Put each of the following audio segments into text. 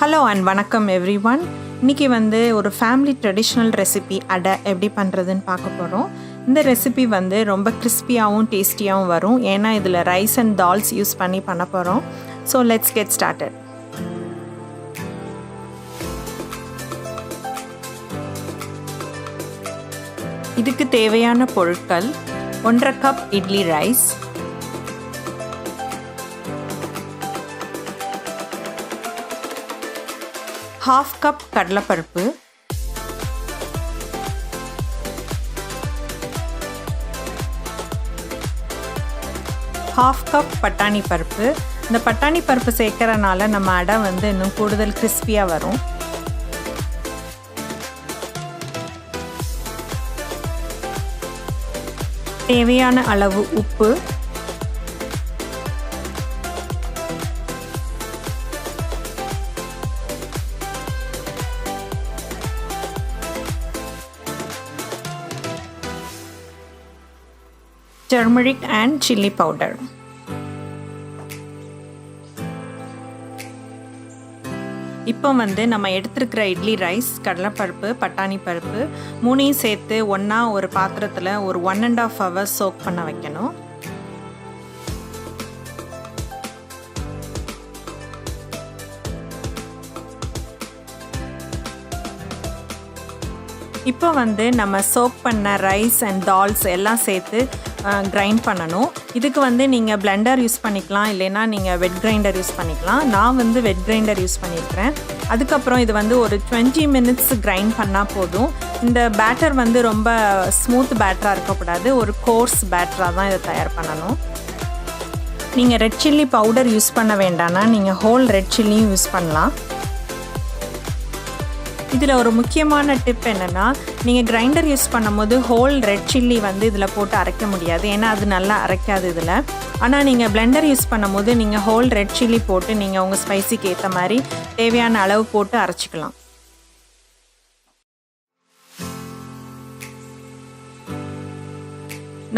Hello and வணக்கம் everyone. இன்றைக்கி ஒரு ஃபேமிலி ட்ரெடிஷ்னல் ரெசிபி அடை எப்படி பண்ணுறதுன்னு பார்க்க போகிறோம். இந்த ரெசிபி ரொம்ப கிறிஸ்பியாகவும் டேஸ்டியாகவும் வரும். ஏன்னா இதில் ரைஸ் அண்ட் தால்ஸ் யூஸ் பண்ணி பண்ண போகிறோம். So let's get started. இதுக்கு தேவையான பொருட்கள் 1.5 கப் இட்லி ரைஸ், 1/2 கப் கடலைப்பருப்பு, 1/2 கப் பட்டாணி பருப்பு. இந்த பட்டாணி பருப்பு சேர்க்கறனால நம்ம அடை இன்னும் கூடுதல் கிறிஸ்பியாக வரும். தேவையான அளவு உப்பு, turmeric and chili powder. இப்போ நம்ம எடுத்துருக்கிற இட்லி ரைஸ், கடலைப்பருப்பு, பட்டாணி பருப்பு மூணையும் சேர்த்து ஒன்றா ஒரு பாத்திரத்தில் ஒரு 1.5 hours சோக் பண்ண வைக்கணும். இப்போ நம்ம சோக் பண்ண ரைஸ் அண்ட் தால்ஸ் எல்லாம் சேர்த்து கிரைண்ட் பண்ணணும். இதுக்கு நீங்கள் பிளெண்டர் யூஸ் பண்ணிக்கலாம், இல்லைன்னா நீங்கள் வெட் கிரைண்டர் யூஸ் பண்ணிக்கலாம். நான் வெட் கிரைண்டர் யூஸ் பண்ணியிருக்கிறேன். அதுக்கப்புறம் இது ஒரு 20 minutes கிரைண்ட் பண்ணால் போதும். இந்த பேட்டர் ரொம்ப ஸ்மூத் பேட்டராக இருக்கக்கூடாது, ஒரு கோர்ஸ் பேட்டராக தான் இதை தயார் பண்ணணும். நீங்கள் ரெட் சில்லி பவுடர் யூஸ் பண்ண வேண்டாம்னா நீங்கள் ஹோல் ரெட் சில்லியும் யூஸ் பண்ணலாம். இதில் ஒரு முக்கியமான டிப் என்னென்னா, நீங்கள் கிரைண்டர் யூஸ் பண்ணும்போது ஹோல் ரெட் சில்லி இதில் போட்டு அரைக்க முடியாது, ஏன்னா அது நல்லா அரைக்காது இதில். ஆனால் நீங்கள் பிளெண்டர் யூஸ் பண்ணும்போது நீங்கள் ஹோல் ரெட் சில்லி போட்டு நீங்கள் உங்கள் ஸ்பைசிக்கு ஏற்ற மாதிரி தேவையான அளவு போட்டு அரைச்சிக்கலாம்.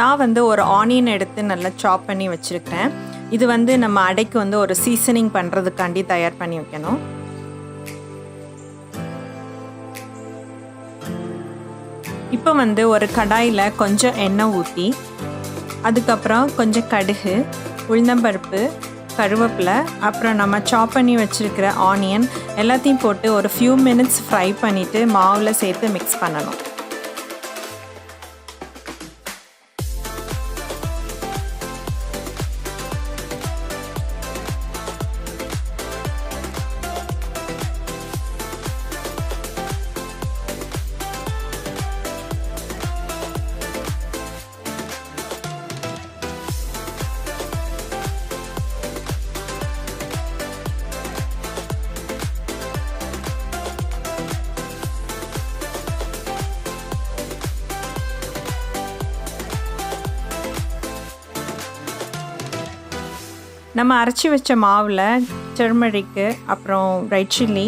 நான் ஒரு ஆனியன் எடுத்து நல்லா சாப் பண்ணி வச்சுருக்கிறேன். இது நம்ம அடைக்கு ஒரு சீசனிங் பண்ணுறதுக்காண்டி தயார் பண்ணி வைக்கணும். இப்போ ஒரு கடாயில் கொஞ்சம் எண்ணெய் ஊற்றி, அதுக்கப்புறம் கொஞ்சம் கடுகு, உளுந்தம்பருப்பு, கருவேப்பிலை, அப்புறம் நம்ம சாப் பண்ணி வச்சுருக்கிற ஆனியன் எல்லாத்தையும் போட்டு ஒரு ஃபியூ மினிட்ஸ் ஃப்ரை பண்ணிவிட்டு மாவில் சேர்த்து மிக்ஸ் பண்ணணும். நம்ம அரைச்சி வச்ச மாவில் டர்மரிக்கு, அப்புறம் ரெட் சில்லி,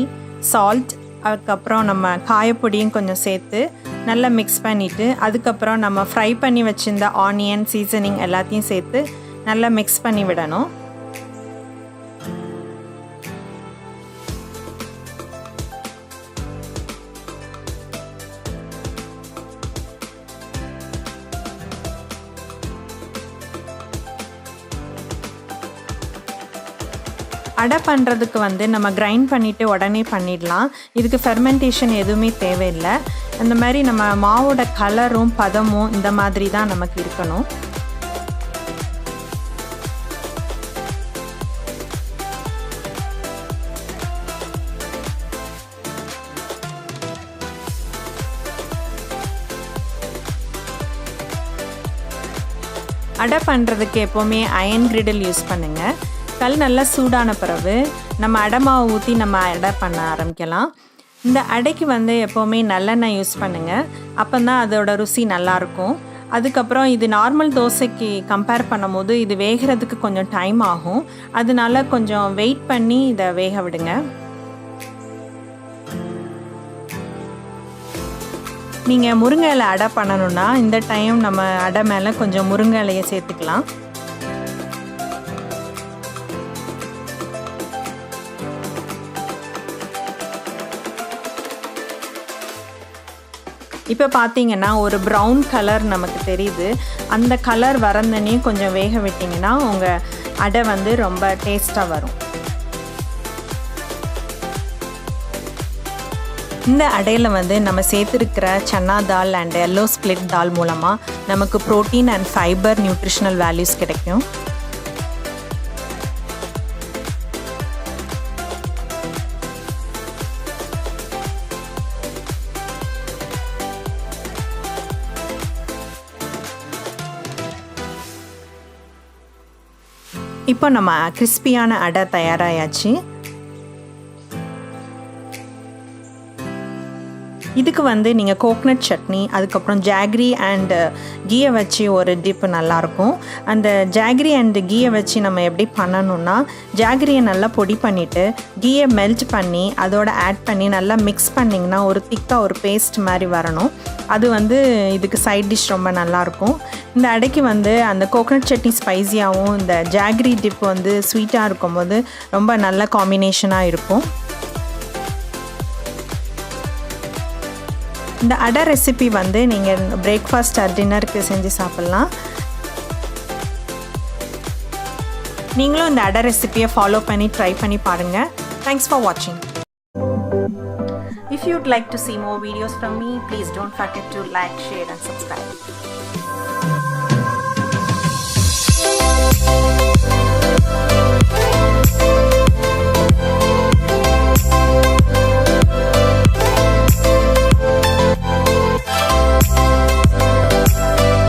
சால்ட், அதுக்கப்புறம் நம்ம காயப்பொடியும் கொஞ்சம் சேர்த்து நல்லா மிக்ஸ் பண்ணிவிட்டு, அதுக்கப்புறம் நம்ம ஃப்ரை பண்ணி வச்சுருந்த ஆனியன் சீசனிங் எல்லாத்தையும் சேர்த்து நல்லா மிக்ஸ் பண்ணி விடணும். அடை பண்ணுறதுக்கு நம்ம கிரைண்ட் பண்ணிவிட்டு உடனே பண்ணிடலாம். இதுக்கு ஃபெர்மெண்டேஷன் எதுவுமே தேவையில்லை. அந்த மாதிரி நம்ம மாவோட கலரும் பதமும் இந்த மாதிரி தான் நமக்கு இருக்கணும். அடை பண்ணுறதுக்கு எப்போவுமே அயன் கிரிடில் யூஸ் பண்ணுங்கள். கல் நல்லா சூடான பிறகு நம்ம அடை மாவு ஊற்றி நம்ம அடை பண்ண ஆரம்பிக்கலாம். இந்த அடைக்கு எப்போவுமே நல்லெண்ணெய் யூஸ் பண்ணுங்கள், அப்போ தான் அதோட ருசி நல்லாயிருக்கும். அதுக்கப்புறம் இது நார்மல் தோசைக்கு கம்பேர் பண்ணும்போது இது வேகிறதுக்கு கொஞ்சம் டைம் ஆகும். அதனால கொஞ்சம் வெயிட் பண்ணி இதை வேக விடுங்க. நீங்கள் முருங்கை இலை அடை பண்ணணுன்னா இந்த டைம் நம்ம அடை மேலே கொஞ்சம் முருங்கை இலையை சேர்த்துக்கலாம். இப்போ பார்த்தீங்கன்னா ஒரு ப்ரௌன் கலர் நமக்கு தெரியுது. அந்த கலர் வரந்தனே கொஞ்சம் வேக விட்டிங்கன்னா உங்கள் அடை வந்து ரொம்ப டேஸ்ட்டாக வரும். இந்த அடையில் வந்து நம்ம சேர்த்துருக்கிற சன்னா தால் அண்ட் எல்லோ ஸ்பிளிட் தால் மூலமாக நமக்கு protein and fibre nutritional values கிடைக்கும். இப்போ நம்ம கிறிஸ்பியான அடை தயாராயாச்சு. இதுக்கு வந்து நீங்கள் கோக்னட் சட்னி, அதுக்கப்புறம் ஜாகரி அண்ட் கீயை வச்சு ஒரு டிப்பு நல்லாயிருக்கும். அந்த ஜாகரி அண்ட் கீயை வச்சு நம்ம எப்படி பண்ணணுன்னா, ஜாகரியை நல்லா பொடி பண்ணிவிட்டு கீயை மெல்ட் பண்ணி அதோட ஆட் பண்ணி நல்லா மிக்ஸ் பண்ணிங்கன்னா ஒரு திக்காக ஒரு பேஸ்ட் மாதிரி வரணும். அது வந்து இதுக்கு சைட் டிஷ் ரொம்ப நல்லாயிருக்கும். இந்த அடைக்கு வந்து அந்த கோகனட் சட்னி ஸ்பைஸியாகவும் இந்த ஜாகரி டிப் வந்து ஸ்வீட்டாக இருக்கும்போது ரொம்ப நல்ல காம்பினேஷனாக இருக்கும். இந்த அடை ரெசிபி வந்து நீங்கள் பிரேக்ஃபாஸ்ட் ஆர் டின்னருக்கு செஞ்சு சாப்பிட்லாம். நீங்களும் இந்த அடை ரெசிபியை ஃபாலோ பண்ணி ட்ரை பண்ணி பாருங்கள். தேங்க்ஸ் ஃபார் வாட்சிங். If you'd like to see more videos from me, please don't forget to like, share and subscribe.